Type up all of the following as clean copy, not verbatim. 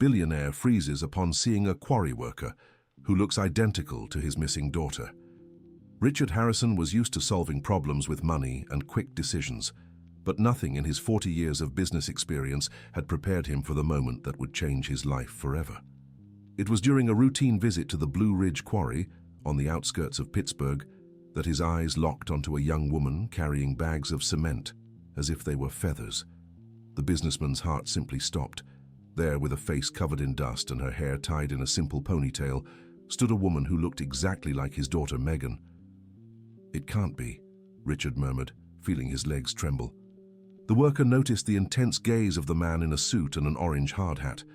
Billionaire freezes upon seeing a quarry worker who looks identical to his missing daughter. Richard Harrison was used to solving problems with money and quick decisions, but nothing in his 40 years of business experience had prepared him for the moment that would change his life forever. It was during a routine visit to the Blue Ridge Quarry, on the outskirts of Pittsburgh, that his eyes locked onto a young woman carrying bags of cement, as if they were feathers. The businessman's heart simply stopped. There, with a face covered in dust and her hair tied in a simple ponytail, stood a woman who looked exactly like his daughter Megan. "It can't be," Richard murmured, feeling his legs tremble. The worker noticed the intense gaze of the man in a suit and an orange hard hat.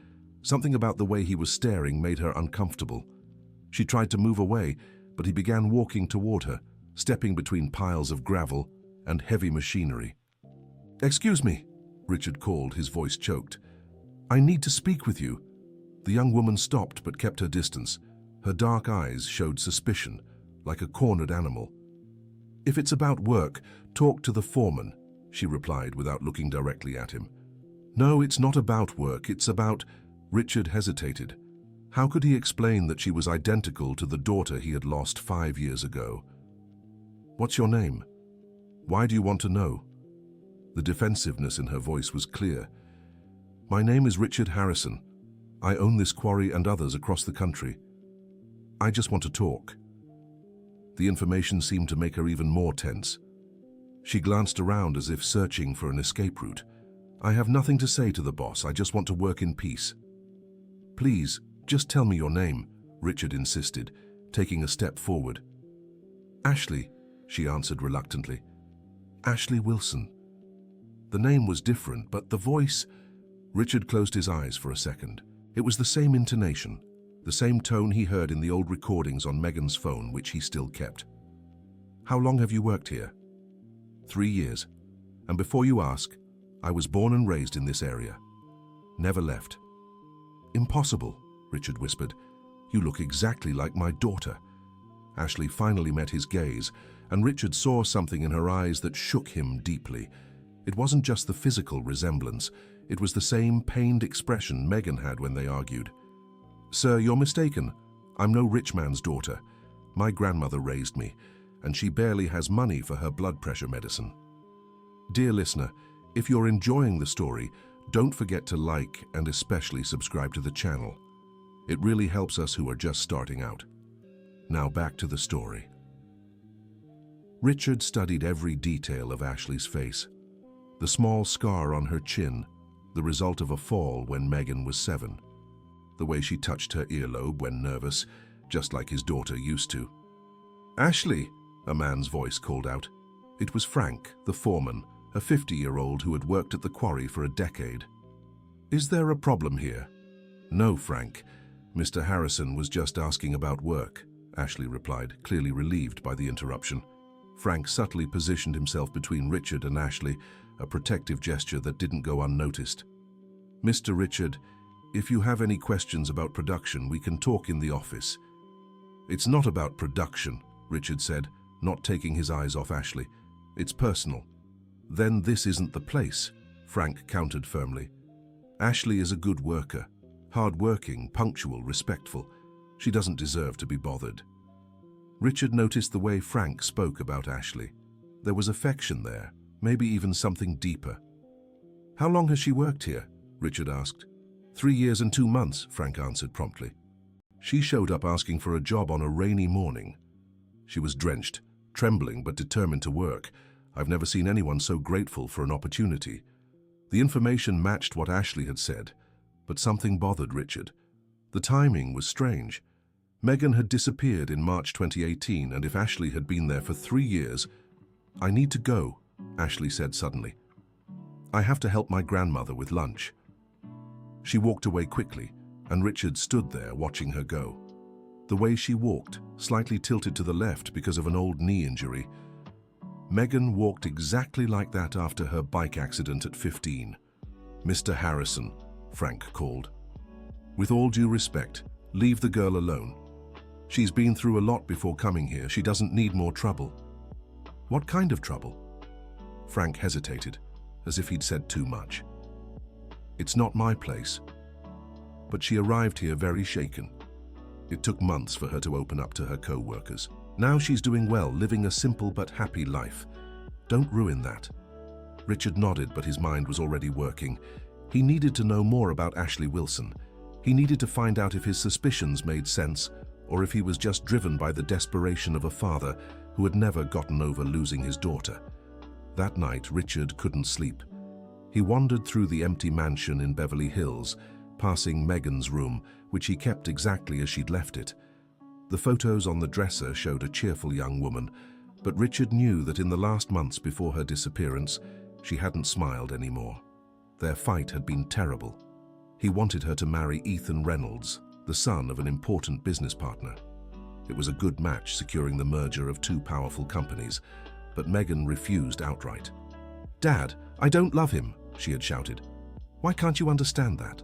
Something about the way he was staring made her uncomfortable. She tried to move away, but he began walking toward her, stepping between piles of gravel and heavy machinery. "Excuse me," Richard called, his voice choked. "I need to speak with you." The young woman stopped but kept her distance. Her dark eyes showed suspicion, like a cornered animal. "If it's about work, talk to the foreman," she replied without looking directly at him. "No, it's not about work, it's about—" Richard hesitated. How could he explain that she was identical to the daughter he had lost 5 years ago? "What's your name? Why do you want to know?" The defensiveness in her voice was clear. "My name is Richard Harrison. I own this quarry and others across the country. I just want to talk." The information seemed to make her even more tense. She glanced around as if searching for an escape route. "I have nothing to say to the boss. I just want to work in peace." "Please, just tell me your name," Richard insisted, taking a step forward. "Ashley," she answered reluctantly. "Ashley Wilson." The name was different, but the voice— Richard closed his eyes for a second. It was the same intonation, the same tone he heard in the old recordings on Megan's phone, which he still kept. "How long have you worked here?" 3 years. And before you ask, I was born and raised in this area. Never left." "Impossible," Richard whispered. "You look exactly like my daughter." Ashley finally met his gaze, and Richard saw something in her eyes that shook him deeply. It wasn't just the physical resemblance, it was the same pained expression Megan had when they argued. "Sir, you're mistaken. I'm no rich man's daughter. My grandmother raised me, and she barely has money for her blood pressure medicine." Dear listener, if you're enjoying the story, don't forget to like and especially subscribe to the channel. It really helps us who are just starting out. Now back to the story. Richard studied every detail of Ashley's face. The small scar on her chin, the result of a fall when Megan was 7. The way she touched her earlobe when nervous, just like his daughter used to. "Ashley!" a man's voice called out. It was Frank, the foreman, a 50-year-old who had worked at the quarry for a decade. "Is there a problem here?" "No, Frank. Mr. Harrison was just asking about work," Ashley replied, clearly relieved by the interruption. Frank subtly positioned himself between Richard and Ashley, a protective gesture that didn't go unnoticed. "Mr. Richard, if you have any questions about production, we can talk in the office." "It's not about production," Richard said, not taking his eyes off Ashley. "It's personal." "Then this isn't the place," Frank countered firmly. "Ashley is a good worker, hard-working, punctual, respectful. She doesn't deserve to be bothered." Richard noticed the way Frank spoke about Ashley. There was affection there, maybe even something deeper. "How long has she worked here?" Richard asked. 3 years and 2 months, Frank answered promptly. "She showed up asking for a job on a rainy morning. She was drenched, trembling but determined to work. I've never seen anyone so grateful for an opportunity." The information matched what Ashley had said, but something bothered Richard. The timing was strange. Megan had disappeared in March 2018, and if Ashley had been there for 3 years— "I need to go," Ashley said suddenly. "I have to help my grandmother with lunch." She walked away quickly, and Richard stood there watching her go. The way she walked, slightly tilted to the left because of an old knee injury. Megan walked exactly like that after her bike accident at 15. "Mr. Harrison," Frank called. "With all due respect, leave the girl alone. She's been through a lot before coming here. She doesn't need more trouble." "What kind of trouble?" Frank hesitated, as if he'd said too much. "It's not my place." but she arrived here very shaken. It took months for her to open up to her co-workers. Now she's doing well, living a simple but happy life. Don't ruin that. Richard nodded, but his mind was already working. He needed to know more about Ashley Wilson. He needed to find out if his suspicions made sense, or if he was just driven by the desperation of a father who had never gotten over losing his daughter. That night, Richard couldn't sleep. He wandered through the empty mansion in Beverly Hills, passing Megan's room, which he kept exactly as she'd left it. The photos on the dresser showed a cheerful young woman, but Richard knew that in the last months before her disappearance, she hadn't smiled anymore. Their fight had been terrible. He wanted her to marry Ethan Reynolds, the son of an important business partner. It was a good match, securing the merger of two powerful companies, but Megan refused outright. "Dad, I don't love him," she had shouted. "Why can't you understand that?"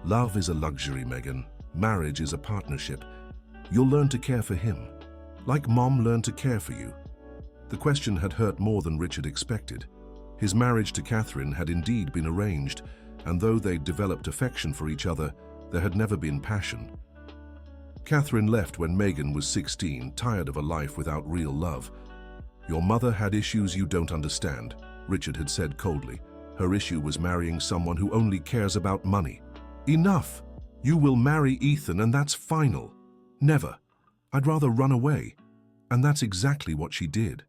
"Love is a luxury, Megan. Marriage is a partnership. You'll learn to care for him, like Mom learned to care for you." The question had hurt more than Richard expected. His marriage to Catherine had indeed been arranged, and though they'd developed affection for each other, there had never been passion. Catherine left when Megan was 16, tired of a life without real love. "Your mother had issues you don't understand," Richard had said coldly. "Her issue was marrying someone who only cares about money." "Enough! You will marry Ethan and that's final." "Never. I'd rather run away." And that's exactly what she did.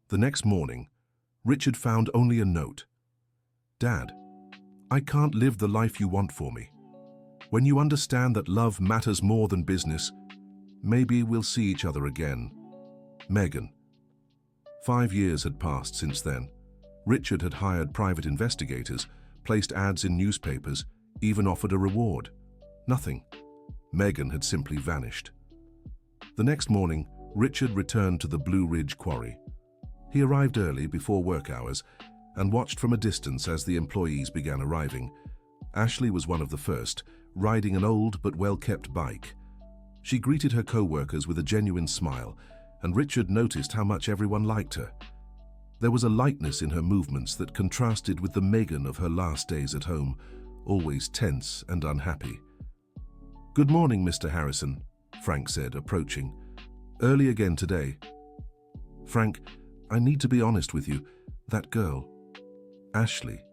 The next morning, Richard found only a note. "Dad, I can't live the life you want for me. When you understand that love matters more than business, maybe we'll see each other again. Megan." 5 years had passed since then. Richard had hired private investigators, placed ads in newspapers, even offered a reward. Nothing. Megan had simply vanished. The next morning, Richard returned to the Blue Ridge quarry. He arrived early, before work hours, and watched from a distance as the employees began arriving. Ashley was one of the first, riding an old but well-kept bike. She greeted her co-workers with a genuine smile, and Richard noticed how much everyone liked her. There was a lightness in her movements that contrasted with the Megan of her last days at home, always tense and unhappy. "Good morning, Mr. Harrison," Frank said, approaching. "Early again today." "Frank, I need to be honest with you. That girl, Ashley,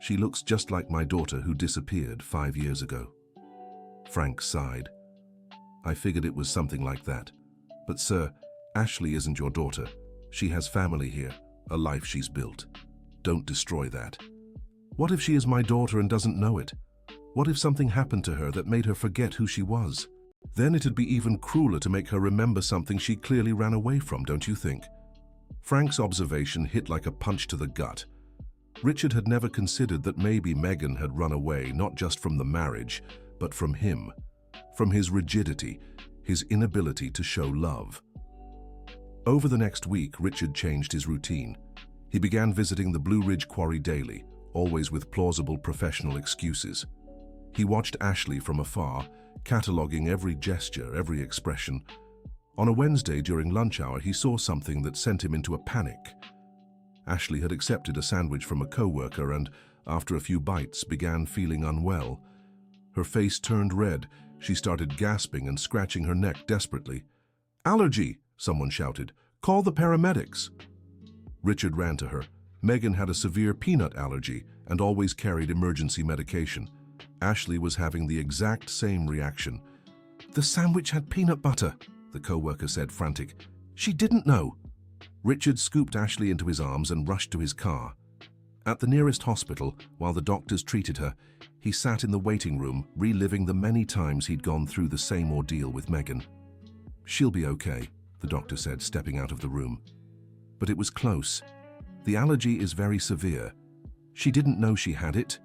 she looks just like my daughter who disappeared 5 years ago." Frank sighed. "I figured it was something like that. But sir, Ashley isn't your daughter. She has family here, a life she's built. Don't destroy that." "What if she is my daughter and doesn't know it? What if something happened to her that made her forget who she was? Then it'd be even crueler to make her remember something she clearly ran away from, don't you think?" Frank's observation hit like a punch to the gut. Richard had never considered that maybe Megan had run away not just from the marriage, but from him, from his rigidity, his inability to show love. Over the next week, Richard changed his routine. He began visiting the Blue Ridge quarry daily, always with plausible professional excuses. He watched Ashley from afar, cataloging every gesture, every expression. On a Wednesday during lunch hour, he saw something that sent him into a panic. Ashley had accepted a sandwich from a co-worker and, after a few bites, began feeling unwell. Her face turned red. She started gasping and scratching her neck desperately. "Allergy!" someone shouted. "Call the paramedics!" Richard ran to her. Megan had a severe peanut allergy and always carried emergency medication. Ashley was having the exact same reaction. "The sandwich had peanut butter," the co-worker said, frantic. "She didn't know." Richard scooped Ashley into his arms and rushed to his car. At the nearest hospital, while the doctors treated her, he sat in the waiting room, reliving the many times he'd gone through the same ordeal with Megan. "She'll be okay," the doctor said, stepping out of the room. But it was close. "The allergy is very severe. She didn't know she had it?"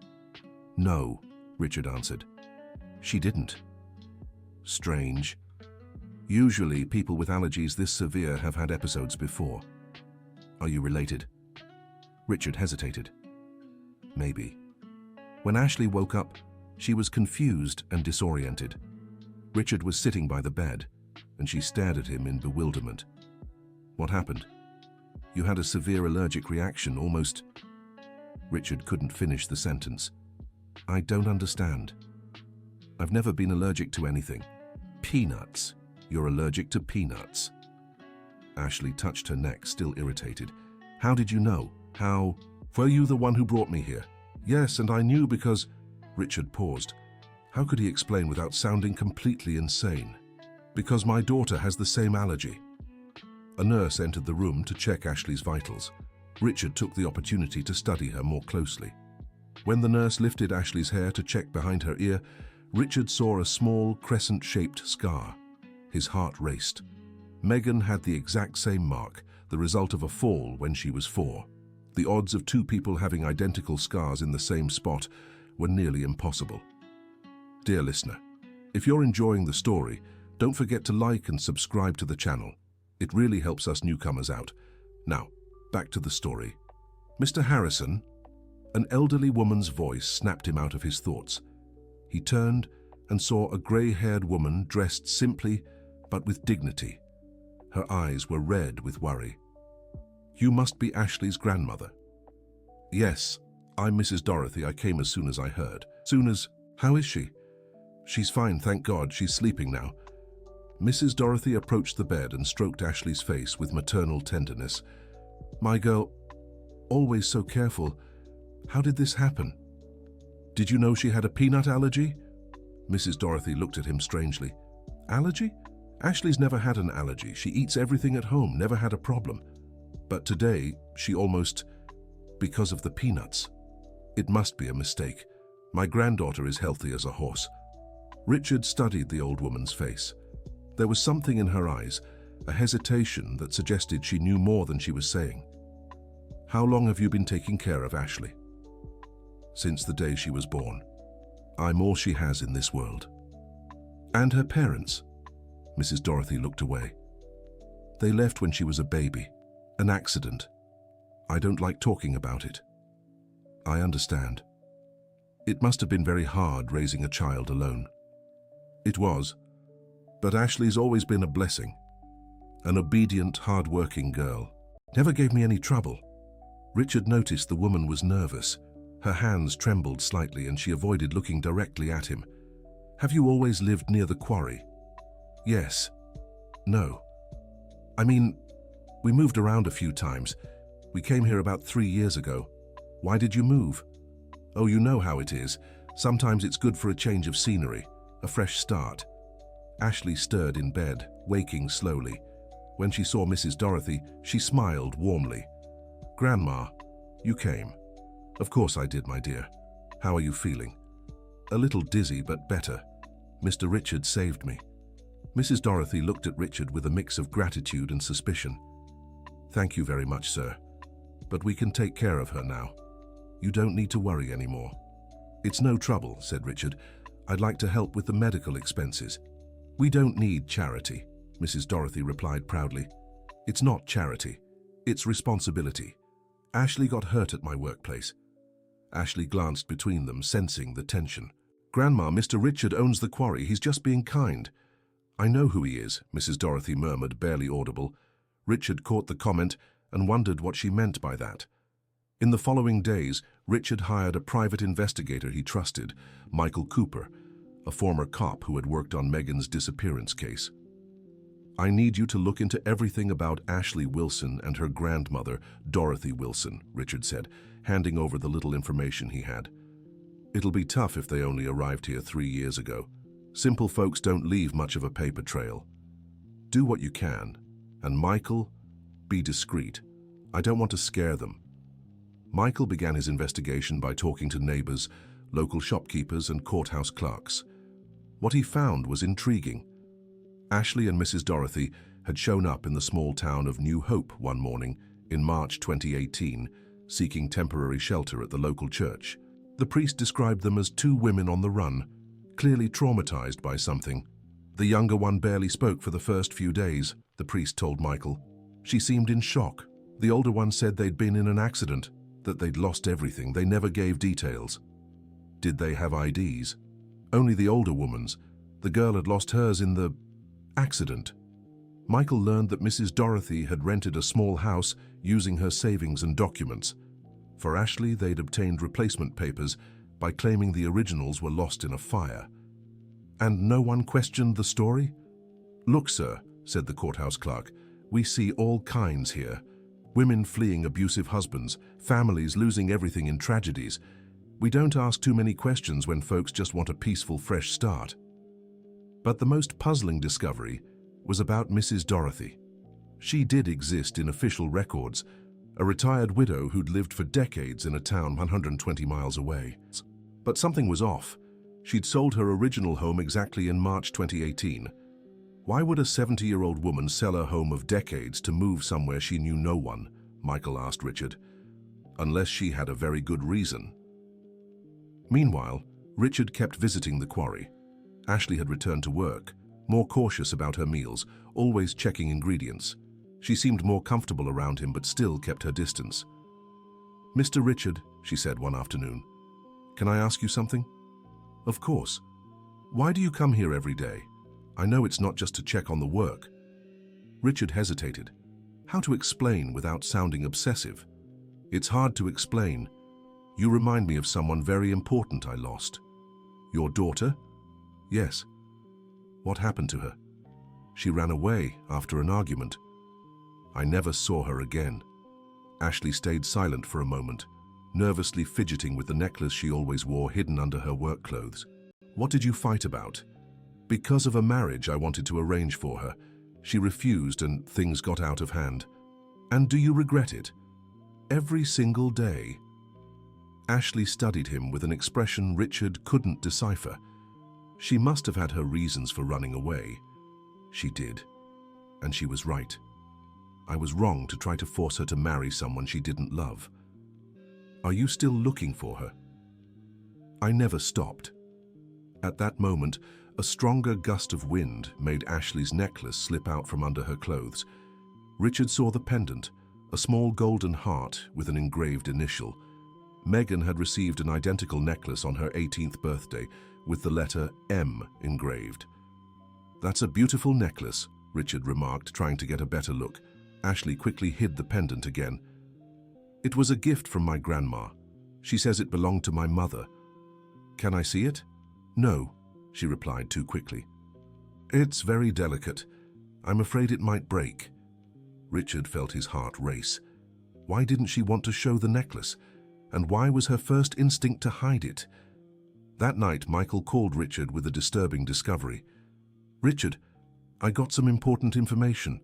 "No," Richard answered. "She didn't." Strange. Usually, people with allergies this severe have had episodes before. "Are you related?" Richard hesitated. Maybe. When Ashley woke up, she was confused and disoriented. Richard was sitting by the bed, and she stared at him in bewilderment. "What happened?" "You had a severe allergic reaction, almost..." Richard couldn't finish the sentence. "I don't understand." I've never been allergic to anything. Peanuts. You're allergic to peanuts. Ashley touched her neck, still irritated. How did you know? How? Were you the one who brought me here? Yes, and I knew because... Richard paused. How could he explain without sounding completely insane? Because my daughter has the same allergy. A nurse entered the room to check Ashley's vitals. Richard took the opportunity to study her more closely. When the nurse lifted Ashley's hair to check behind her ear, Richard saw a small, crescent-shaped scar. His heart raced. Megan had the exact same mark, the result of a fall when she was 4. The odds of 2 people having identical scars in the same spot were nearly impossible. Dear listener, if you're enjoying the story, don't forget to like and subscribe to the channel. It really helps us newcomers out. Now, back to the story. Mr. Harrison, an elderly woman's voice snapped him out of his thoughts. He turned and saw a grey-haired woman dressed simply but with dignity. Her eyes were red with worry. You must be Ashley's grandmother. Yes, I'm Mrs. Dorothy. I came as soon as I heard. How is she? She's fine, thank God. She's sleeping now. Mrs. Dorothy approached the bed and stroked Ashley's face with maternal tenderness. My girl, always so careful. How did this happen? Did you know she had a peanut allergy? Mrs. Dorothy looked at him strangely. Allergy? Ashley's never had an allergy. She eats everything at home, never had a problem. But today, she almost... because of the peanuts. It must be a mistake. My granddaughter is healthy as a horse. Richard studied the old woman's face. There was something in her eyes, a hesitation that suggested she knew more than she was saying. How long have you been taking care of Ashley? Since the day she was born. I'm all she has in this world. And her parents? Mrs. Dorothy looked away. They left when she was a baby. An accident. I don't like talking about it. I understand. It must have been very hard raising a child alone. It was. But Ashley's always been a blessing. An obedient, hard-working girl. Never gave me any trouble. Richard noticed the woman was nervous. Her hands trembled slightly and she avoided looking directly at him. Have you always lived near the quarry? Yes. No. I mean, we moved around a few times. We came here about 3 years ago. Why did you move? Oh, you know how it is. Sometimes it's good for a change of scenery, a fresh start. Ashley stirred in bed, waking slowly. When she saw Mrs. Dorothy, she smiled warmly. Grandma, you came. Of course I did, my dear. How are you feeling? A little dizzy, but better. Mr. Richard saved me. Mrs. Dorothy looked at Richard with a mix of gratitude and suspicion. Thank you very much, sir. But we can take care of her now. You don't need to worry anymore. It's no trouble, said Richard. I'd like to help with the medical expenses. We don't need charity, Mrs. Dorothy replied proudly. It's not charity. It's responsibility. Ashley got hurt at my workplace. Ashley glanced between them, sensing the tension. Grandma, Mr. Richard owns the quarry. He's just being kind. I know who he is, Mrs. Dorothy murmured, barely audible. Richard caught the comment and wondered what she meant by that. In the following days, Richard hired a private investigator he trusted, Michael Cooper, a former cop who had worked on Megan's disappearance case. I need you to look into everything about Ashley Wilson and her grandmother, Dorothy Wilson, Richard said, handing over the little information he had. It'll be tough if they only arrived here 3 years ago. Simple folks don't leave much of a paper trail. Do what you can. And Michael, be discreet. I don't want to scare them. Michael began his investigation by talking to neighbors, local shopkeepers, and courthouse clerks. What he found was intriguing. Ashley and Mrs. Dorothy had shown up in the small town of New Hope one morning in March 2018, seeking temporary shelter at the local church. The priest described them as 2 women on the run, clearly traumatized by something. The younger one barely spoke for the first few days, the priest told Michael. She seemed in shock. The older one said they'd been in an accident, that they'd lost everything. They never gave details. Did they have IDs? Only the older woman's. The girl had lost hers in the accident. Michael learned that Mrs. Dorothy had rented a small house using her savings and documents. For Ashley, they'd obtained replacement papers by claiming the originals were lost in a fire. And no one questioned the story? "Look, sir," said the courthouse clerk, "we see all kinds here. Women fleeing abusive husbands, families losing everything in tragedies. We don't ask too many questions when folks just want a peaceful, fresh start." But the most puzzling discovery was about Mrs. Dorothy. She did exist in official records, a retired widow who'd lived for decades in a town 120 miles away. But something was off. She'd sold her original home exactly in March 2018. Why would a 70-year-old woman sell her home of decades to move somewhere she knew no one? Michael asked Richard. Unless she had a very good reason. Meanwhile, Richard kept visiting the quarry. Ashley had returned to work, more cautious about her meals, always checking ingredients. She seemed more comfortable around him but still kept her distance. "Mr. Richard," she said one afternoon, "can I ask you something?" "Of course. Why do you come here every day? I know it's not just to check on the work." Richard hesitated. How to explain without sounding obsessive? "It's hard to explain. You remind me of someone very important I lost." "Your daughter?" "Yes." "What happened to her?" "She ran away after an argument. I never saw her again." Ashley stayed silent for a moment, nervously fidgeting with the necklace she always wore hidden under her work clothes. "What did you fight about?" "Because of a marriage I wanted to arrange for her. She refused and things got out of hand." "And do you regret it?" "Every single day." Ashley studied him with an expression Richard couldn't decipher. She must have had her reasons for running away. She did. And she was right. I was wrong to try to force her to marry someone she didn't love. "Are you still looking for her?" I never stopped. At that moment, a stronger gust of wind made Ashley's necklace slip out from under her clothes. Richard saw the pendant, a small golden heart with an engraved initial. Megan had received an identical necklace on her 18th birthday with the letter M engraved. "That's a beautiful necklace," Richard remarked, trying to get a better look. Ashley quickly hid the pendant again. "It was a gift from my grandma. She says it belonged to my mother." "Can I see it?" "No," she replied too quickly. "It's very delicate. I'm afraid it might break." Richard felt his heart race. Why didn't she want to show the necklace? And why was her first instinct to hide it? That night, Michael called Richard with a disturbing discovery. "Richard, I got some important information.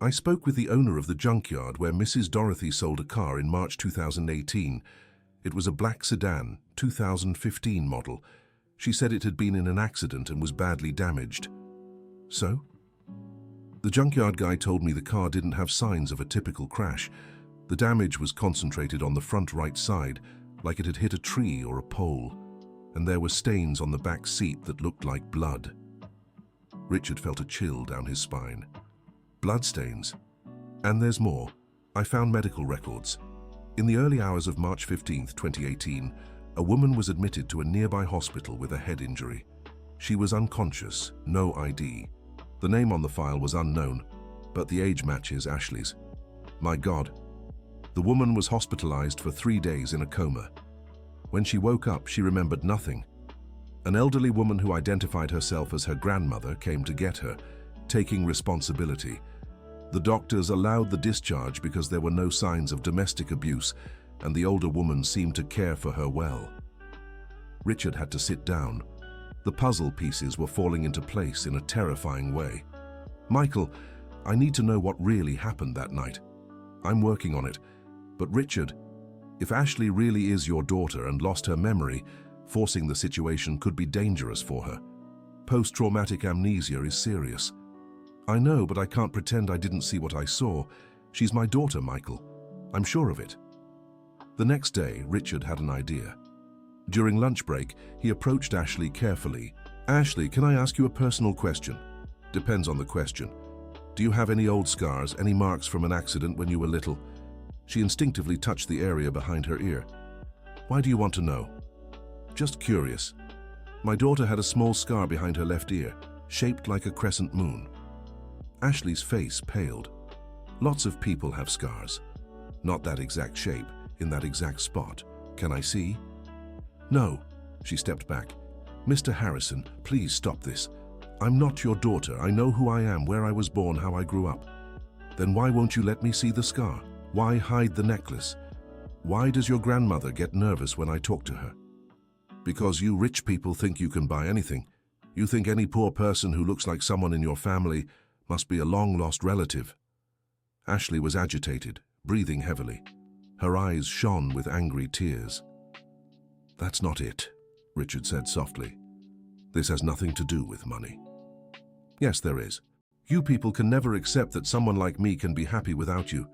I spoke with the owner of the junkyard where Mrs. Dorothy sold a car in March 2018. It was a black sedan, 2015 model. She said it had been in an accident and was badly damaged." "So?" "The junkyard guy told me the car didn't have signs of a typical crash. The damage was concentrated on the front right side, like it had hit a tree or a pole, and there were stains on the back seat that looked like blood." Richard felt a chill down his spine. "Bloodstains? And there's more. I found medical records. In the early hours of March 15, 2018, a woman was admitted to a nearby hospital with a head injury. She was unconscious, no ID. The name on the file was unknown, but the age matches Ashley's. My God. The woman was hospitalized for 3 days in a coma. When she woke up, she remembered nothing. An elderly woman who identified herself as her grandmother came to get her, taking responsibility. The doctors allowed the discharge because there were no signs of domestic abuse, and the older woman seemed to care for her well. Richard had to sit down. The puzzle pieces were falling into place in a terrifying way. "Michael, I need to know what really happened that night. I'm working on it. But Richard, if Ashley really is your daughter and lost her memory, forcing the situation could be dangerous for her. Post-traumatic amnesia is serious." "I know, but I can't pretend I didn't see what I saw. She's my daughter, Michael. I'm sure of it." The next day, Richard had an idea. During lunch break, he approached Ashley carefully. "Ashley, can I ask you a personal question?" "Depends on the question. Do you have any old scars, any marks from an accident when you were little?" She instinctively touched the area behind her ear. "Why do you want to know?" "Just curious. My daughter had a small scar behind her left ear, shaped like a crescent moon." Ashley's face paled. "Lots of people have scars. Not that exact shape, in that exact spot. Can I see?" "No." She stepped back. Mr. Harrison, please stop this. I'm not your daughter. I know who I am, where I was born, how I grew up. Then why won't you let me see the scar? Why hide the necklace? Why does your grandmother get nervous when I talk to her? Because you rich people think you can buy anything. You think any poor person who looks like someone in your family must be a long-lost relative. Ashley was agitated, breathing heavily. Her eyes shone with angry tears. That's not it, Richard said softly. This has nothing to do with money. Yes, there is. You people can never accept that someone like me can be happy without you.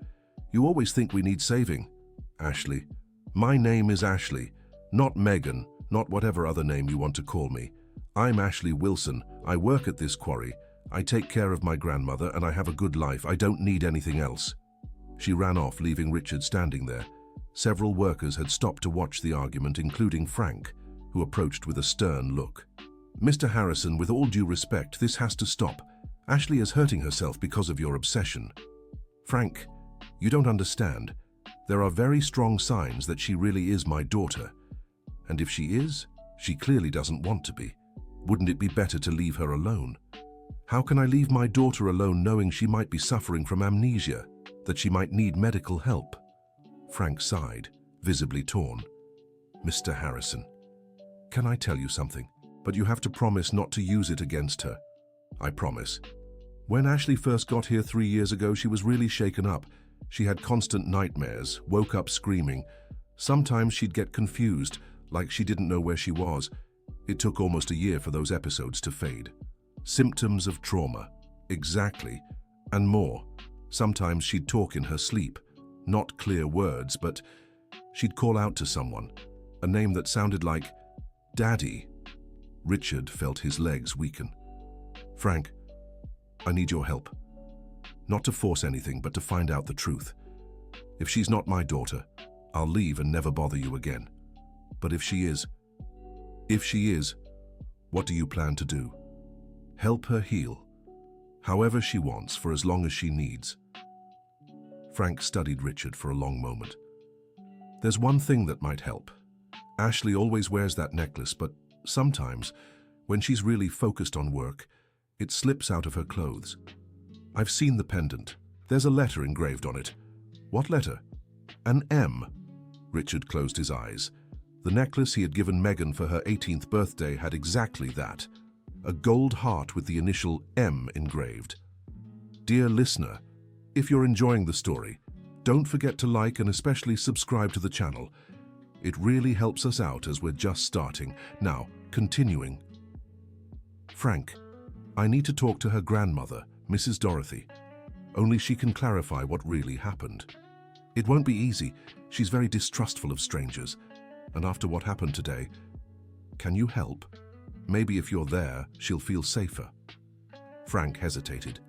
You always think we need saving. Ashley. My name is Ashley, not Megan, not whatever other name you want to call me. I'm Ashley Wilson. I work at this quarry. I take care of my grandmother and I have a good life. I don't need anything else. She ran off, leaving Richard standing there. Several workers had stopped to watch the argument, including Frank, who approached with a stern look. Mr. Harrison, with all due respect, this has to stop. Ashley is hurting herself because of your obsession. Frank, you don't understand. There are very strong signs that she really is my daughter. And if she is, she clearly doesn't want to be. Wouldn't it be better to leave her alone? How can I leave my daughter alone knowing she might be suffering from amnesia, that she might need medical help? Frank sighed, visibly torn. Mr. Harrison, can I tell you something? But you have to promise not to use it against her. I promise. When Ashley first got here 3 years ago, she was really shaken up. She had constant nightmares, woke up screaming. Sometimes she'd get confused, like she didn't know where she was. It took almost a year for those episodes to fade. Symptoms of trauma. Exactly. And more. Sometimes she'd talk in her sleep. Not clear words, but she'd call out to someone. A name that sounded like Daddy. Richard felt his legs weaken. Frank, I need your help. Not to force anything, but to find out the truth. If she's not my daughter, I'll leave and never bother you again. But if she is, what do you plan to do? Help her heal, however she wants, for as long as she needs. Frank studied Richard for a long moment. There's one thing that might help. Ashley always wears that necklace, but sometimes, when she's really focused on work, it slips out of her clothes. I've seen the pendant. There's a letter engraved on it. What letter? An M. Richard closed his eyes. The necklace he had given Megan for her 18th birthday had exactly that. A gold heart with the initial M engraved. Dear listener, if you're enjoying the story, don't forget to like and especially subscribe to the channel. It really helps us out as we're just starting. Now, continuing. Frank, I need to talk to her grandmother, Mrs. Dorothy. Only she can clarify what really happened. It won't be easy. She's very distrustful of strangers. And after what happened today, can you help? Maybe if you're there, she'll feel safer. Frank hesitated.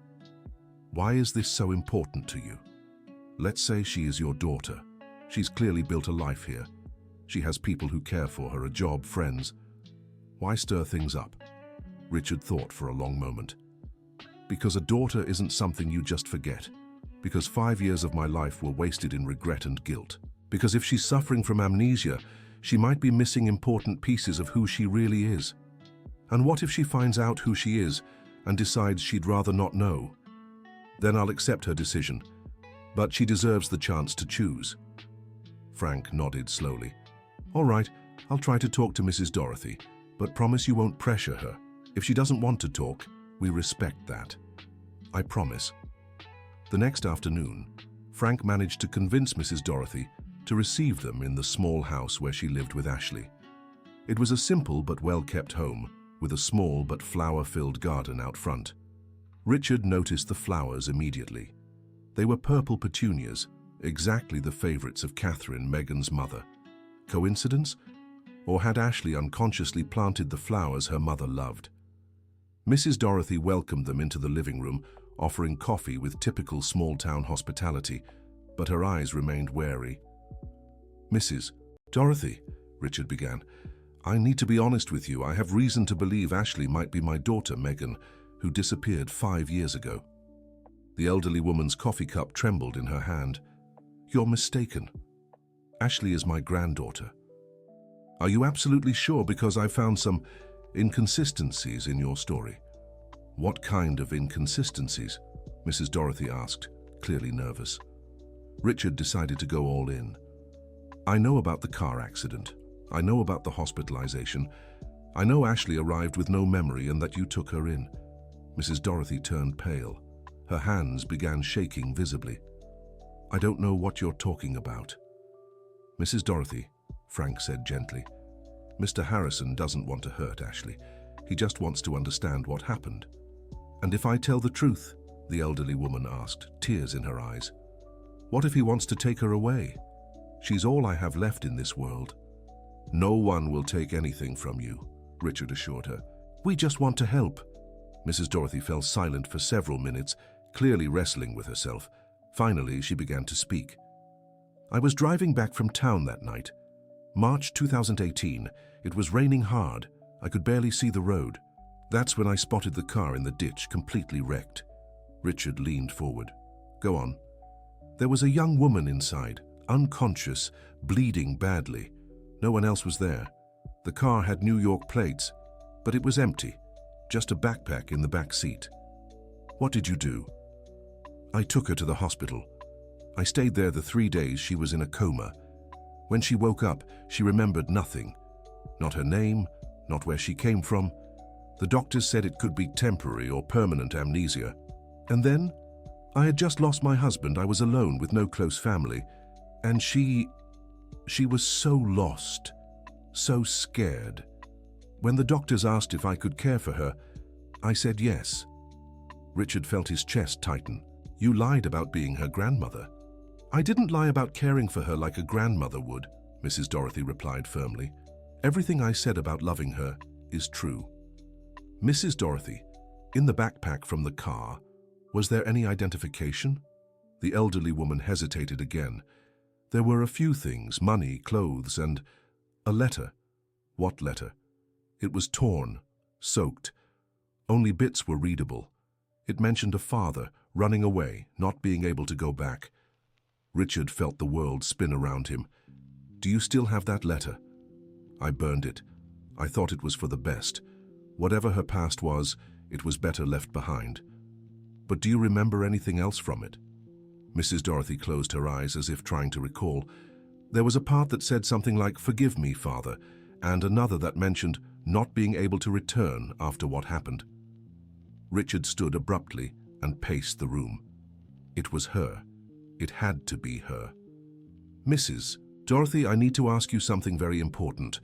Why is this so important to you? Let's say she is your daughter. She's clearly built a life here. She has people who care for her, a job, friends. Why stir things up? Richard thought for a long moment. Because a daughter isn't something you just forget. Because 5 years of my life were wasted in regret and guilt. Because if she's suffering from amnesia, she might be missing important pieces of who she really is. And what if she finds out who she is and decides she'd rather not know? Then I'll accept her decision, but she deserves the chance to choose. Frank nodded slowly. All right, I'll try to talk to Mrs. Dorothy, but promise you won't pressure her. If she doesn't want to talk, we respect that. I promise. The next afternoon, Frank managed to convince Mrs. Dorothy to receive them in the small house where she lived with Ashley. It was a simple but well-kept home, with a small but flower-filled garden out front. Richard noticed the flowers immediately. They were purple petunias, exactly the favorites of Catherine, Megan's mother. Coincidence? Or had Ashley unconsciously planted the flowers her mother loved? Mrs. Dorothy welcomed them into the living room, offering coffee with typical small-town hospitality, but her eyes remained wary. Mrs. Dorothy, Richard began, I need to be honest with you. I have reason to believe Ashley might be my daughter, Megan, who disappeared 5 years ago. The elderly woman's coffee cup trembled in her hand. You're mistaken. Ashley is my granddaughter. Are you absolutely sure? Because I found some inconsistencies in your story." "What kind of inconsistencies?" Mrs. Dorothy asked, clearly nervous. Richard decided to go all in. "I know about the car accident. I know about the hospitalization. I know Ashley arrived with no memory and that you took her in." Mrs. Dorothy turned pale. Her hands began shaking visibly. "I don't know what you're talking about." "Mrs. Dorothy," Frank said gently, "Mr. Harrison doesn't want to hurt Ashley. He just wants to understand what happened." "And if I tell the truth?" the elderly woman asked, tears in her eyes. "What if he wants to take her away? She's all I have left in this world." "No one will take anything from you," Richard assured her. "We just want to help." Mrs. Dorothy fell silent for several minutes, clearly wrestling with herself. Finally, she began to speak. "I was driving back from town that night. March 2018. It was raining hard. I could barely see the road. That's when I spotted the car in the ditch, completely wrecked." Richard leaned forward. "Go on." "There was a young woman inside, unconscious, bleeding badly. No one else was there. The car had New York plates, but it was empty. Just a backpack in the back seat." "What did you do?" "I took her to the hospital. I stayed there the 3 days she was in a coma. When she woke up, she remembered nothing. Not her name, not where she came from. The doctors said it could be temporary or permanent amnesia. And then, I had just lost my husband. I was alone with no close family. And she was so lost, so scared. When the doctors asked if I could care for her, I said yes." Richard felt his chest tighten. "You lied about being her grandmother." "I didn't lie about caring for her like a grandmother would," Mrs. Dorothy replied firmly. "Everything I said about loving her is true." "Mrs. Dorothy, in the backpack from the car, was there any identification?" The elderly woman hesitated again. "There were a few things, money, clothes, and a letter." "What letter?" "It was torn, soaked. Only bits were readable. It mentioned a father running away, not being able to go back." Richard felt the world spin around him. "Do you still have that letter?" "I burned it. I thought it was for the best. Whatever her past was, it was better left behind." "But do you remember anything else from it?" Mrs. Dorothy closed her eyes as if trying to recall. "There was a part that said something like, 'Forgive me, Father,' and another that mentioned not being able to return after what happened." Richard stood abruptly and paced the room. It was her. It had to be her. "Mrs. Dorothy, I need to ask you something very important.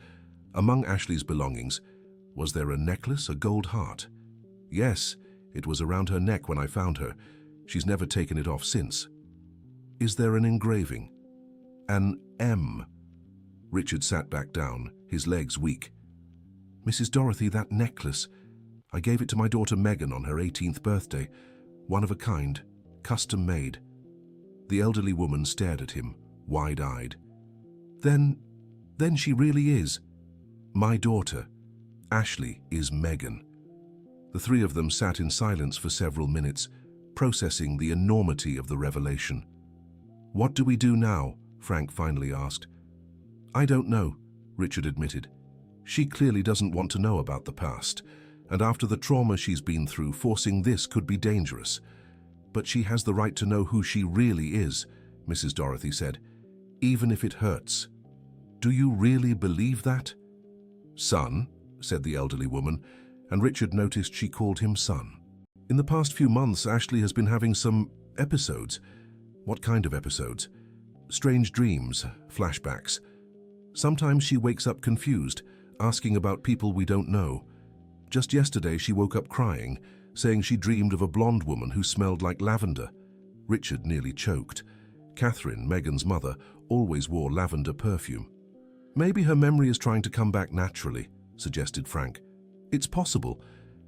Among Ashley's belongings, was there a necklace, a gold heart?" "Yes, it was around her neck when I found her. She's never taken it off since." "Is there an engraving?" "An M." Richard sat back down, his legs weak. "Mrs. Dorothy, that necklace. I gave it to my daughter Megan on her 18th birthday. One of a kind, custom made." The elderly woman stared at him, wide-eyed. Then she really is my daughter. Ashley is Megan." The three of them sat in silence for several minutes, processing the enormity of the revelation. "What do we do now?" Frank finally asked. "I don't know," Richard admitted. "She clearly doesn't want to know about the past, and after the trauma she's been through, forcing this could be dangerous. But she has the right to know who she really is," Mrs. Dorothy said, "even if it hurts." "Do you really believe that?" "Son," said the elderly woman, and Richard noticed she called him son. "In the past few months, Ashley has been having some episodes." "What kind of episodes?" "Strange dreams, flashbacks. Sometimes she wakes up confused, asking about people we don't know. Just yesterday she woke up crying, saying she dreamed of a blonde woman who smelled like lavender." Richard nearly choked. Catherine, Megan's mother, always wore lavender perfume. "Maybe her memory is trying to come back naturally," suggested Frank. "It's possible,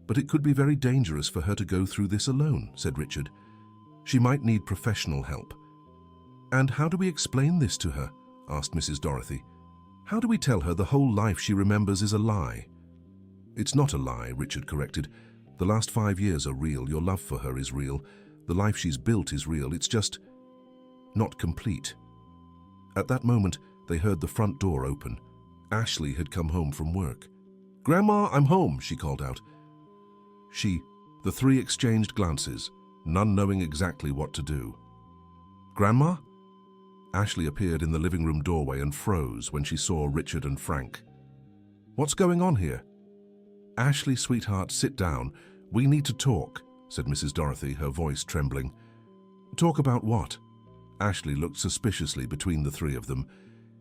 but it could be very dangerous for her to go through this alone," said Richard. "She might need professional help." "And how do we explain this to her?" asked Mrs. Dorothy. "How do we tell her the whole life she remembers is a lie?" "It's not a lie," Richard corrected. "The last 5 years are real. Your love for her is real. The life she's built is real. It's just not complete." At that moment, they heard the front door open. Ashley had come home from work. "Grandma, I'm home," she called out. The three exchanged glances, none knowing exactly what to do. "Grandma?" Ashley appeared in the living room doorway and froze when she saw Richard and Frank. "What's going on here?" "Ashley, sweetheart, sit down. We need to talk," said Mrs. Dorothy, her voice trembling. "Talk about what?" Ashley looked suspiciously between the three of them.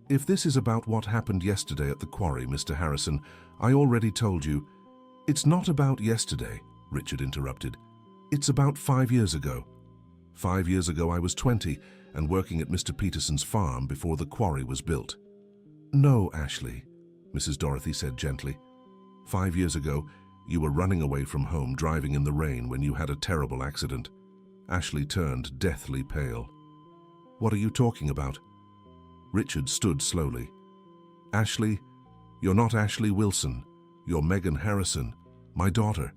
"If this is about what happened yesterday at the quarry, Mr. Harrison, I already told you." "It's not about yesterday," Richard interrupted. "It's about 5 years ago. 5 years ago I was 20 and working at Mr. Peterson's farm before the quarry was built." "No, Ashley," Mrs. Dorothy said gently. 5 years ago, you were running away from home, driving in the rain when you had a terrible accident." Ashley turned deathly pale. "What are you talking about?" Richard stood slowly. "Ashley, you're not Ashley Wilson. You're Megan Harrison, my daughter."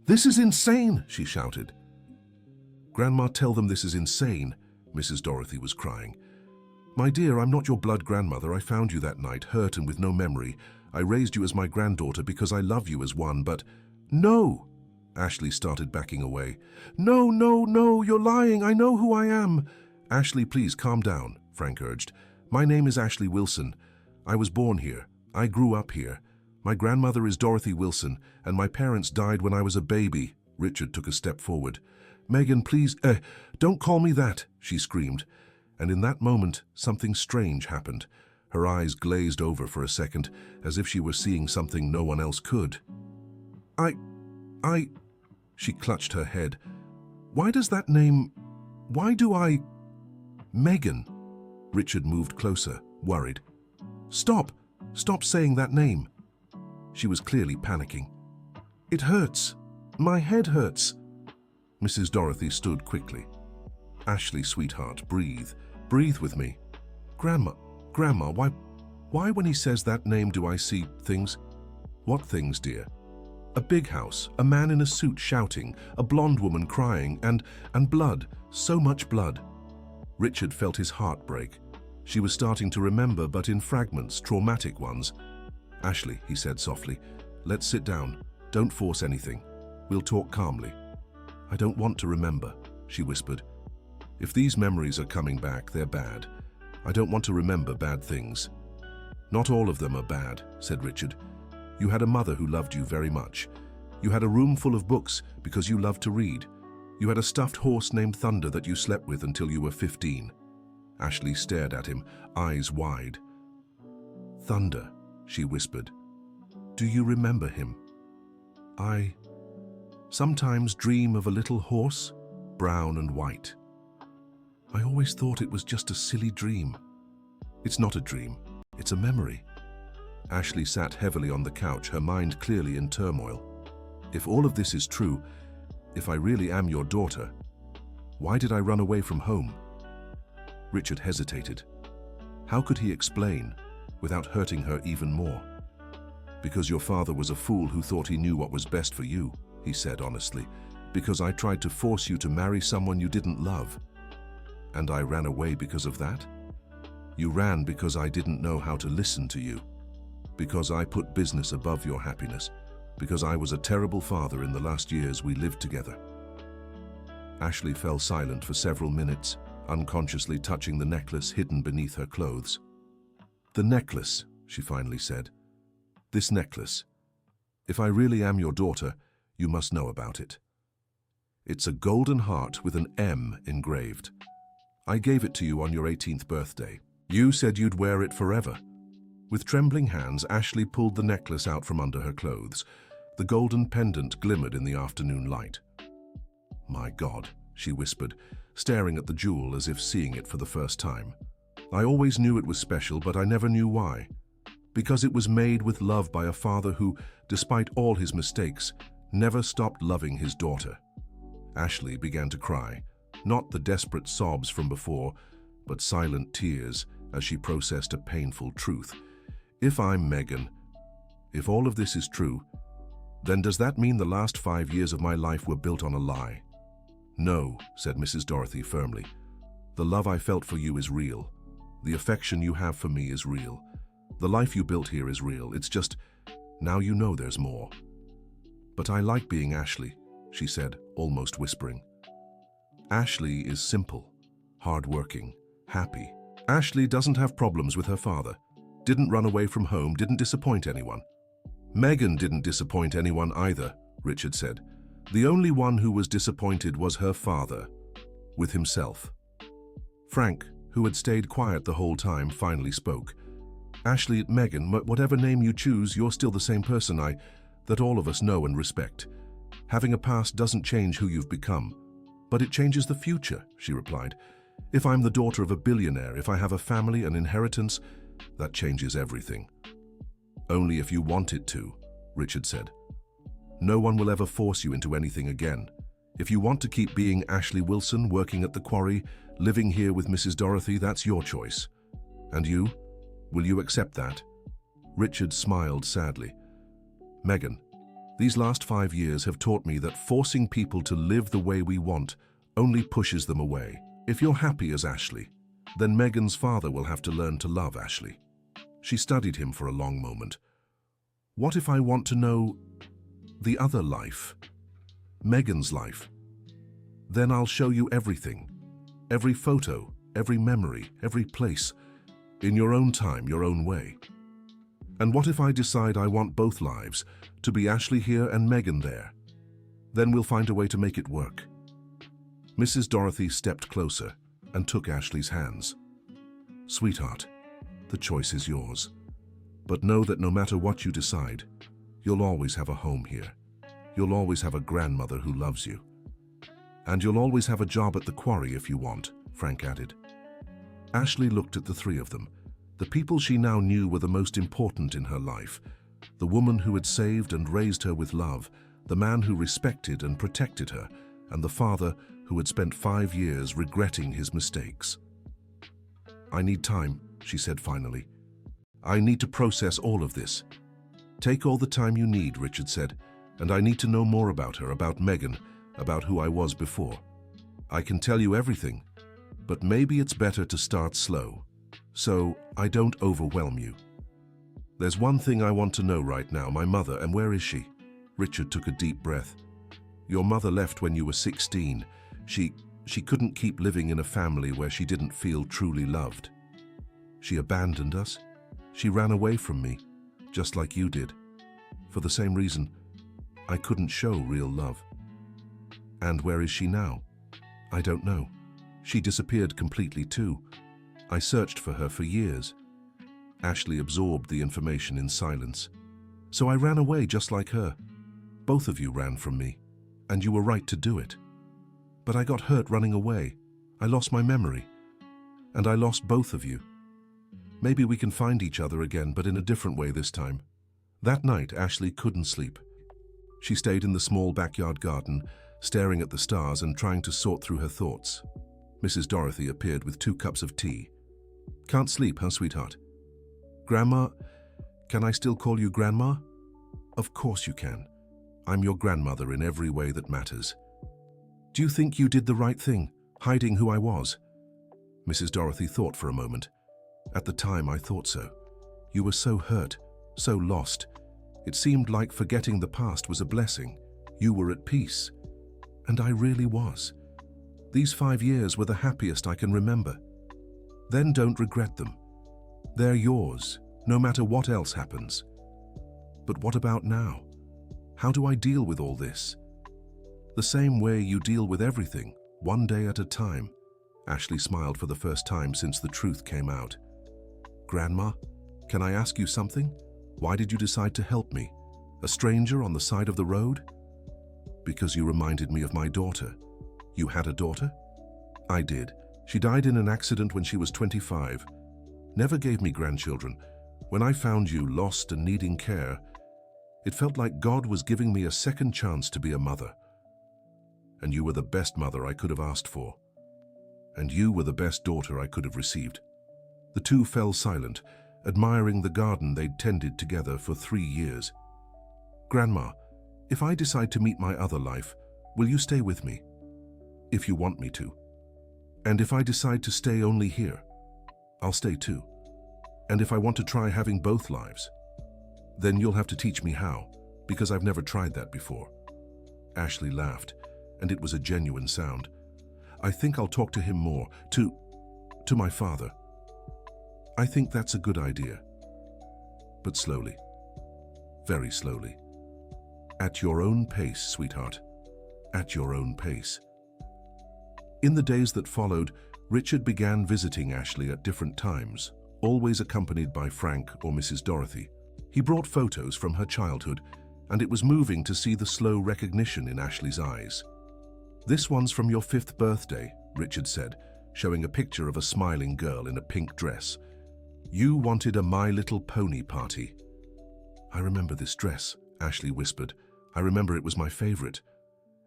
"This is insane!" she shouted. "Grandma, tell them this is insane," Mrs. Dorothy was crying. "My dear, I'm not your blood grandmother. I found you that night, hurt and with no memory. I raised you as my granddaughter because I love you as one, but—" "No!" Ashley started backing away. "No, no, no, you're lying. I know who I am." "Ashley, please calm down," Frank urged. "My name is Ashley Wilson. I was born here. I grew up here. My grandmother is Dorothy Wilson, and my parents died when I was a baby." Richard took a step forward. "Megan, please, don't call me that," she screamed. And in that moment, something strange happened. Her eyes glazed over for a second, as if she were seeing something no one else could. She clutched her head. "Why does that name... Why do I... Megan?" Richard moved closer, worried. Stop saying that name." She was clearly panicking. "It hurts. My head hurts." Mrs. Dorothy stood quickly. "Ashley, sweetheart, breathe. Breathe with me." Grandma, why when he says that name do I see things?" "What things, dear?" "A big house, a man in a suit shouting, a blonde woman crying, and blood, so much blood." Richard felt his heart break. She was starting to remember, but in fragments, traumatic ones. "Ashley," he said softly, "let's sit down. Don't force anything. We'll talk calmly." "I don't want to remember," she whispered. "If these memories are coming back, they're bad. I don't want to remember bad things." "Not all of them are bad," said Richard. "You had a mother who loved you very much. You had a room full of books because you loved to read. You had a stuffed horse named Thunder that you slept with until you were 15. Ashley stared at him, eyes wide. "Thunder," she whispered. "Do you remember him?" "I sometimes dream of a little horse, brown and white. I always thought it was just a silly dream." "It's not a dream, it's a memory." Ashley sat heavily on the couch, her mind clearly in turmoil. "If all of this is true, if I really am your daughter, why did I run away from home?" Richard hesitated. How could he explain without hurting her even more? "Because your father was a fool who thought he knew what was best for you," he said honestly. "Because I tried to force you to marry someone you didn't love. And I ran away because of that? You ran because I didn't know how to listen to you. Because I put business above your happiness. Because I was a terrible father in the last years we lived together." Ashley fell silent for several minutes, unconsciously touching the necklace hidden beneath her clothes. "The necklace," she finally said. "This necklace. If I really am your daughter, you must know about it. It's a golden heart with an M engraved. I gave it to you on your 18th birthday. You said you'd wear it forever." With trembling hands, Ashley pulled the necklace out from under her clothes. The golden pendant glimmered in the afternoon light. "My God," she whispered, staring at the jewel as if seeing it for the first time. "I always knew it was special, but I never knew why. Because it was made with love by a father who, despite all his mistakes, never stopped loving his daughter." Ashley began to cry, not the desperate sobs from before, but silent tears as she processed a painful truth. "If I'm Megan, if all of this is true, then does that mean the last 5 years of my life were built on a lie?" "No," said Mrs. Dorothy firmly. "The love I felt for you is real. The affection you have for me is real. The life you built here is real. It's just Now you know there's more. But I like being Ashley, she said, almost whispering. Ashley is simple, hard-working, happy. Ashley doesn't have problems with her father, didn't run away from home, didn't disappoint anyone. Megan didn't disappoint anyone either, Richard said. The only one who was disappointed was her father, with himself. Frank, who had stayed quiet the whole time, finally spoke. Ashley, Megan, whatever name you choose, you're still the same person that all of us know and respect. Having a past doesn't change who you've become, but it changes the future, she replied. If I'm the daughter of a billionaire, if I have a family, an inheritance, that changes everything. Only if you want it to, Richard said. No one will ever force you into anything again. If you want to keep being Ashley Wilson, working at the quarry, living here with Mrs. Dorothy, that's your choice. And you? Will you accept that? Richard smiled sadly. Megan, these last 5 years have taught me that forcing people to live the way we want only pushes them away. If you're happy as Ashley, then Megan's father will have to learn to love Ashley. She studied him for a long moment. What if I want to know the other life? Megan's life? Then I'll show you everything. Every photo, every memory, every place. In your own time, your own way. And what if I decide I want both lives, to be Ashley here and Megan there? Then we'll find a way to make it work. Mrs. Dorothy stepped closer and took Ashley's hands. Sweetheart, the choice is yours. But know that no matter what you decide, you'll always have a home here. You'll always have a grandmother who loves you. And you'll always have a job at the quarry if you want, Frank added. Ashley looked at the three of them. The people she now knew were the most important in her life. The woman who had saved and raised her with love, the man who respected and protected her, and the father who had spent 5 years regretting his mistakes. I need time, she said finally. I need to process all of this. Take all the time you need, Richard said, and I need to know more about her, about Megan, about who I was before. I can tell you everything, but maybe it's better to start slow, so I don't overwhelm you. There's one thing I want to know right now, my mother, and where is she? Richard took a deep breath. Your mother left when you were 16. She couldn't keep living in a family where she didn't feel truly loved. She abandoned us. She ran away from me, just like you did. For the same reason, I couldn't show real love. And where is she now? I don't know. She disappeared completely too. I searched for her for years. Ashley absorbed the information in silence. So I ran away just like her. Both of you ran from me, and you were right to do it. But I got hurt running away. I lost my memory. And I lost both of you. Maybe we can find each other again, but in a different way this time. That night, Ashley couldn't sleep. She stayed in the small backyard garden, staring at the stars and trying to sort through her thoughts. Mrs. Dorothy appeared with 2 cups of tea. Can't sleep, huh, sweetheart? Grandma, can I still call you Grandma? Of course you can. I'm your grandmother in every way that matters. Do you think you did the right thing, hiding who I was? Mrs. Dorothy thought for a moment. At the time, I thought so. You were so hurt, so lost. It seemed like forgetting the past was a blessing. You were at peace. And I really was. These 5 years were the happiest I can remember. Then don't regret them. They're yours, no matter what else happens. But what about now? How do I deal with all this? The same way you deal with everything, one day at a time. Ashley smiled for the first time since the truth came out. Grandma, can I ask you something? Why did you decide to help me? A stranger on the side of the road? Because you reminded me of my daughter. You had a daughter? I did. She died in an accident when she was 25. Never gave me grandchildren. When I found you lost and needing care, it felt like God was giving me a second chance to be a mother. And you were the best mother I could have asked for. And you were the best daughter I could have received. The two fell silent, admiring the garden they'd tended together for 3 years. Grandma, if I decide to meet my other life, will you stay with me? If you want me to. And if I decide to stay only here, I'll stay too. And if I want to try having both lives, Then you'll have to teach me how, because I've never tried that before. Ashley laughed, and it was a genuine sound. I think I'll talk to him more, to my father. I think that's a good idea. But slowly. Very slowly. At your own pace, sweetheart. At your own pace. In the days that followed, Richard began visiting Ashley at different times, always accompanied by Frank or Mrs. Dorothy. He brought photos from her childhood, and it was moving to see the slow recognition in Ashley's eyes. This one's from your 5th birthday, Richard said, showing a picture of a smiling girl in a pink dress. You wanted a My Little Pony party. I remember this dress, Ashley whispered. I remember it was my favorite.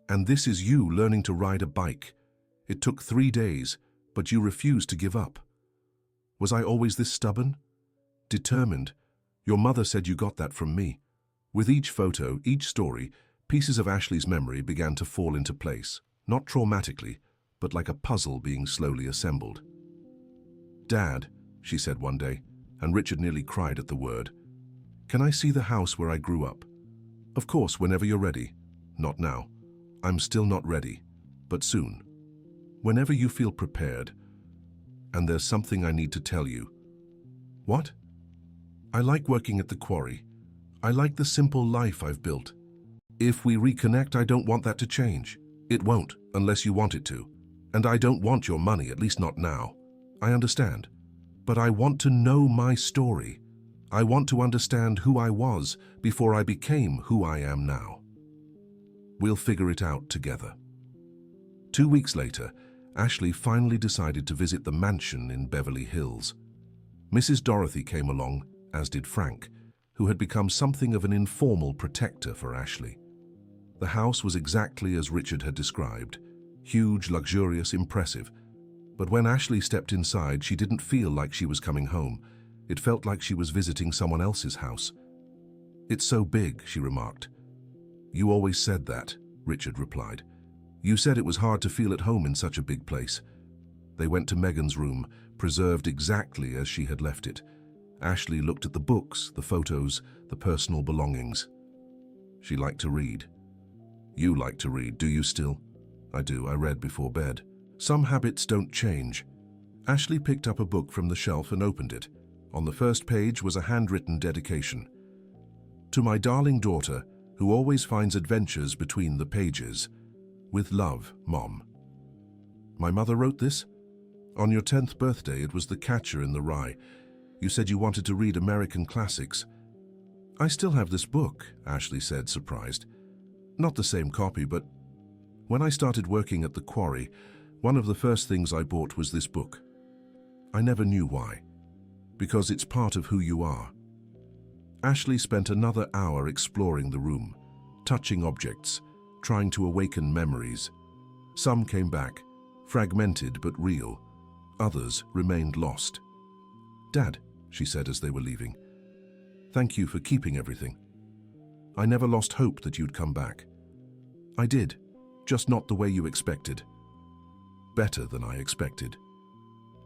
And this is you learning to ride a bike. It took 3 days, but you refused to give up. Was I always this stubborn? Determined. Your mother said you got that from me. With each photo, each story, pieces of Ashley's memory began to fall into place, not traumatically, but like a puzzle being slowly assembled. Dad, she said one day, and Richard nearly cried at the word. Can I see the house where I grew up? Of course, whenever you're ready. Not now. I'm still not ready, but soon. Whenever you feel prepared. And there's something I need to tell you. What? I like working at the quarry. I like the simple life I've built. If we reconnect, I don't want that to change. It won't, unless you want it to. And I don't want your money, at least not now. I understand. But I want to know my story. I want to understand who I was before I became who I am now. We'll figure it out together. 2 weeks later, Ashley finally decided to visit the mansion in Beverly Hills. Mrs. Dorothy came along, as did Frank, who had become something of an informal protector for Ashley. The house was exactly as Richard had described, huge, luxurious, impressive. But when Ashley stepped inside, she didn't feel like she was coming home. It felt like she was visiting someone else's house. It's so big, she remarked. You always said that, Richard replied. You said it was hard to feel at home in such a big place. They went to Megan's room, preserved exactly as she had left it. Ashley looked at the books, the photos, the personal belongings. She liked to read. You like to read, do you still? I do, I read before bed. Some habits don't change. Ashley picked up a book from the shelf and opened it. On the first page was a handwritten dedication. To my darling daughter, who always finds adventures between the pages. With love, Mom. My mother wrote this? On your 10th birthday, it was The Catcher in the Rye. You said you wanted to read American classics. I still have this book, Ashley said, surprised. Not the same copy, but when I started working at the quarry, one of the first things I bought was this book. I never knew why. Because it's part of who you are. Ashley spent another hour exploring the room, touching objects, trying to awaken memories. Some came back, fragmented but real. Others remained lost. Dad, she said as they were leaving, thank you for keeping everything. I never lost hope that you'd come back. I did, just not the way you expected. Better than I expected.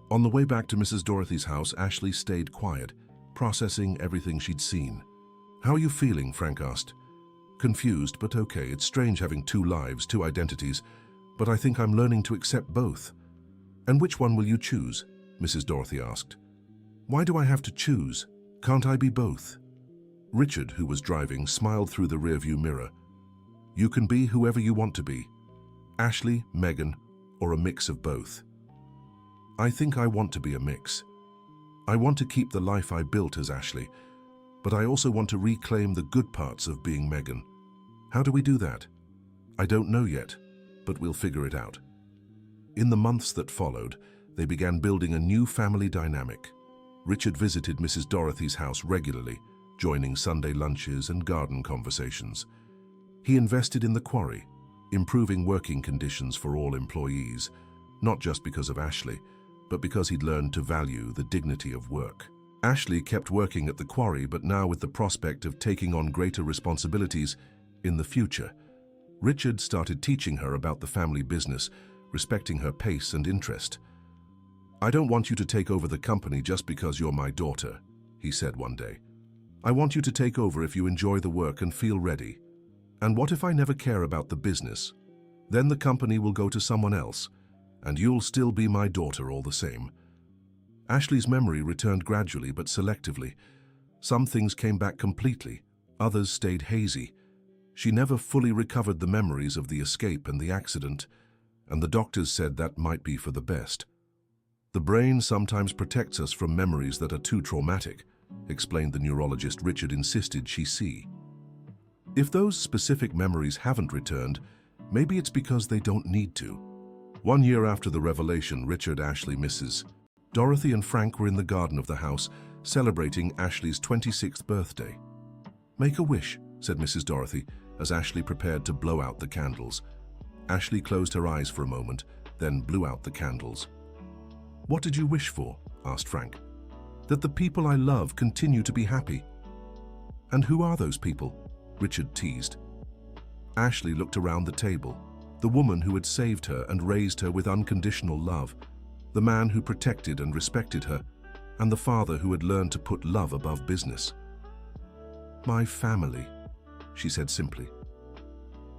On the way back to Mrs. Dorothy's house, Ashley stayed quiet, processing everything she'd seen. How are you feeling? Frank asked. Confused, but okay. It's strange having 2 lives, 2 identities, but I think I'm learning to accept both. And which one will you choose? Mrs. Dorothy asked. Why do I have to choose? Can't I be both? Richard, who was driving, smiled through the rearview mirror. You can be whoever you want to be. Ashley, Megan, or a mix of both. I think I want to be a mix. I want to keep the life I built as Ashley, but I also want to reclaim the good parts of being Megan. How do we do that? I don't know yet, but we'll figure it out. In the months that followed, they began building a new family dynamic. Richard visited Mrs. Dorothy's house regularly, joining Sunday lunches and garden conversations. He invested in the quarry, improving working conditions for all employees, not just because of Ashley, but because he'd learned to value the dignity of work. Ashley kept working at the quarry, but now with the prospect of taking on greater responsibilities in the future. Richard started teaching her about the family business, respecting her pace and interest. I don't want you to take over the company just because you're my daughter, he said one day. I want you to take over if you enjoy the work and feel ready. And what if I never care about the business? Then the company will go to someone else, and you'll still be my daughter all the same." Ashley's memory returned gradually but selectively. Some things came back completely, others stayed hazy. She never fully recovered the memories of the escape and the accident, and the doctors said that might be for the best. "The brain sometimes protects us from memories that are too traumatic," explained the neurologist. Richard insisted she see. "If those specific memories haven't returned, maybe it's because they don't need to." 1 year after the revelation, Richard, Ashley, Mrs. Dorothy and Frank were in the garden of the house, celebrating Ashley's 26th birthday. "Make a wish," said Mrs. Dorothy, as Ashley prepared to blow out the candles. Ashley closed her eyes for a moment, then blew out the candles. "What did you wish for?" asked Frank. "That the people I love continue to be happy." "And who are those people?" Richard teased. Ashley looked around the table. The woman who had saved her and raised her with unconditional love, the man who protected and respected her, and the father who had learned to put love above business. "My family," she said simply.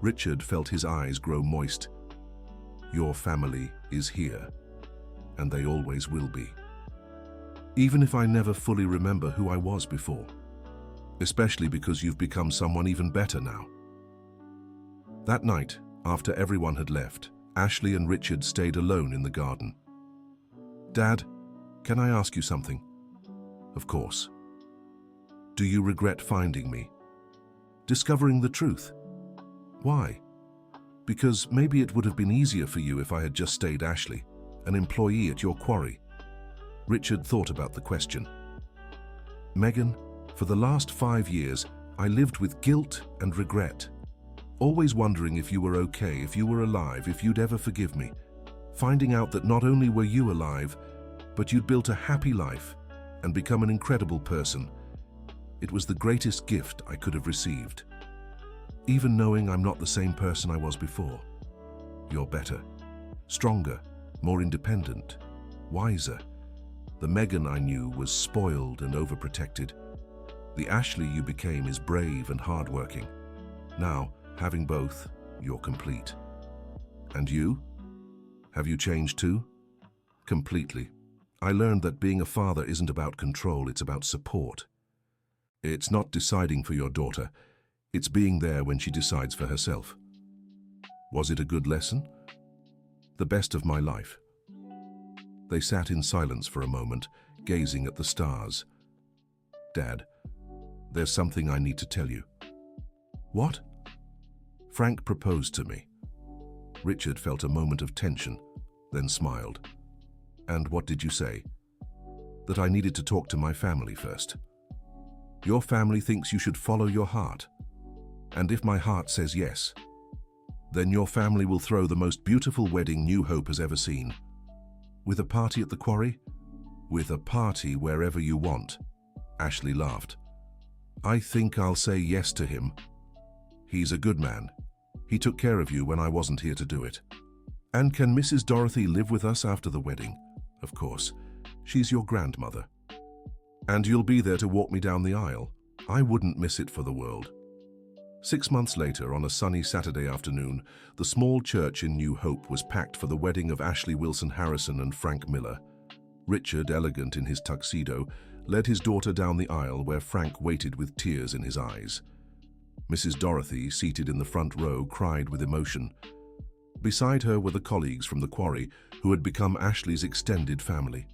Richard felt his eyes grow moist. "Your family is here, and they always will be. Even if I never fully remember who I was before. Especially because you've become someone even better now." That night, after everyone had left, Ashley and Richard stayed alone in the garden. "Dad, can I ask you something?" "Of course." "Do you regret finding me? Discovering the truth?" "Why?" "Because maybe it would have been easier for you if I had just stayed Ashley, an employee at your quarry." Richard thought about the question. "Megan, for the last 5 years, I lived with guilt and regret. Always wondering if you were okay, if you were alive, if you'd ever forgive me. Finding out that not only were you alive, but you'd built a happy life and become an incredible person. It was the greatest gift I could have received. Even knowing I'm not the same person I was before. You're better, stronger, more independent, wiser. The Megan I knew was spoiled and overprotected. The Ashley you became is brave and hardworking. Now, having both, you're complete. And you? Have you changed too?" "Completely. I learned that being a father isn't about control, it's about support. It's not deciding for your daughter, it's being there when she decides for herself." "Was it a good lesson?" "The best of my life." They sat in silence for a moment, gazing at the stars. "Dad, there's something I need to tell you." "What?" "Frank proposed to me." Richard felt a moment of tension, then smiled. "And what did you say?" "That I needed to talk to my family first." "Your family thinks you should follow your heart. And if my heart says yes, then your family will throw the most beautiful wedding New Hope has ever seen." "With a party at the quarry?" "With a party wherever you want." Ashley laughed. "I think I'll say yes to him. He's a good man. He took care of you when I wasn't here to do it." "And can Mrs. Dorothy live with us after the wedding?" "Of course. She's your grandmother." "And you'll be there to walk me down the aisle?" "I wouldn't miss it for the world." 6 months later, on a sunny Saturday afternoon, the small church in New Hope was packed for the wedding of Ashley Wilson Harrison and Frank Miller. Richard, elegant in his tuxedo, led his daughter down the aisle where Frank waited with tears in his eyes. Mrs. Dorothy, seated in the front row, cried with emotion. Beside her were the colleagues from the quarry who had become Ashley's extended family.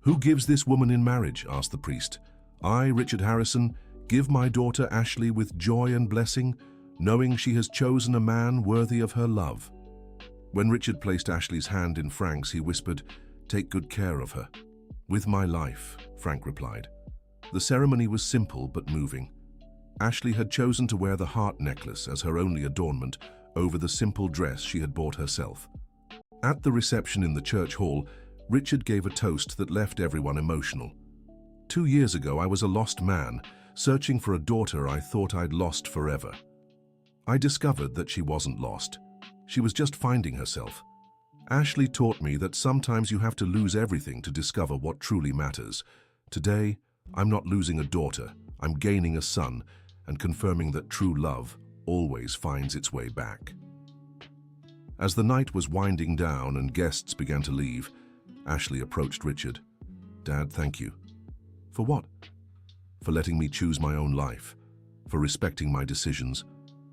"Who gives this woman in marriage?" asked the priest. "I, Richard Harrison, give my daughter Ashley with joy and blessing, knowing she has chosen a man worthy of her love." When Richard placed Ashley's hand in Frank's, he whispered, "Take good care of her." "With my life," Frank replied. The ceremony was simple but moving. Ashley had chosen to wear the heart necklace as her only adornment over the simple dress she had bought herself. At the reception in the church hall, Richard gave a toast that left everyone emotional. 2 years ago, I was a lost man, searching for a daughter I thought I'd lost forever. I discovered that she wasn't lost. She was just finding herself. Ashley taught me that sometimes you have to lose everything to discover what truly matters. Today, I'm not losing a daughter. I'm gaining a son and confirming that true love always finds its way back. As the night was winding down and guests began to leave, Ashley approached Richard. "Dad, thank you." "For what?" "For letting me choose my own life, for respecting my decisions,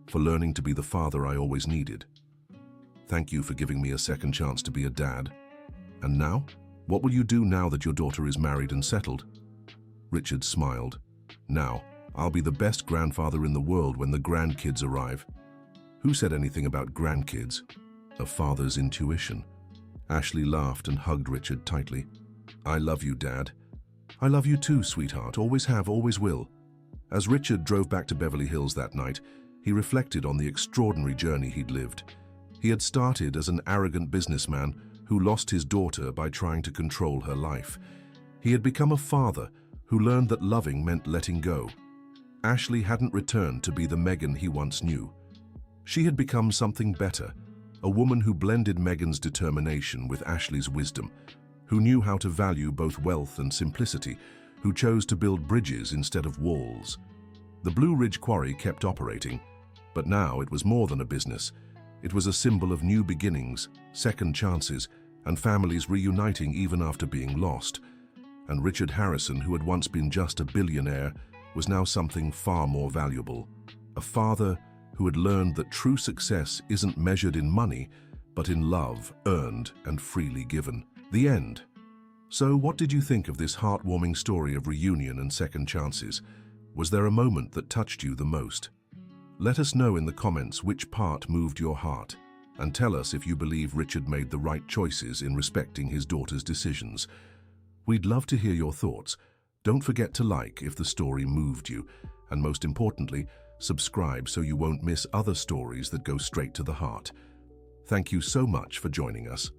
for learning to be the father I always needed. Thank you for giving me a second chance to be a dad. And now? What will you do now that your daughter is married and settled?" Richard smiled. "Now, I'll be the best grandfather in the world when the grandkids arrive." "Who said anything about grandkids?" "A father's intuition." Ashley laughed and hugged Richard tightly. "I love you, Dad." "I love you too, sweetheart. Always have, always will." As Richard drove back to Beverly Hills that night, he reflected on the extraordinary journey he'd lived. He had started as an arrogant businessman who lost his daughter by trying to control her life. He had become a father who learned that loving meant letting go. Ashley hadn't returned to be the Megan he once knew. She had become something better, a woman who blended Megan's determination with Ashley's wisdom, who knew how to value both wealth and simplicity, who chose to build bridges instead of walls. The Blue Ridge Quarry kept operating, but now it was more than a business. It was a symbol of new beginnings, second chances, and families reuniting even after being lost. And Richard Harrison, who had once been just a billionaire, was now something far more valuable. A father who had learned that true success isn't measured in money, but in love, earned and freely given. The end. So what did you think of this heartwarming story of reunion and second chances? Was there a moment that touched you the most? Let us know in the comments which part moved your heart, and tell us if you believe Richard made the right choices in respecting his daughter's decisions. We'd love to hear your thoughts. Don't forget to like if the story moved you, and most importantly, subscribe so you won't miss other stories that go straight to the heart. Thank you so much for joining us.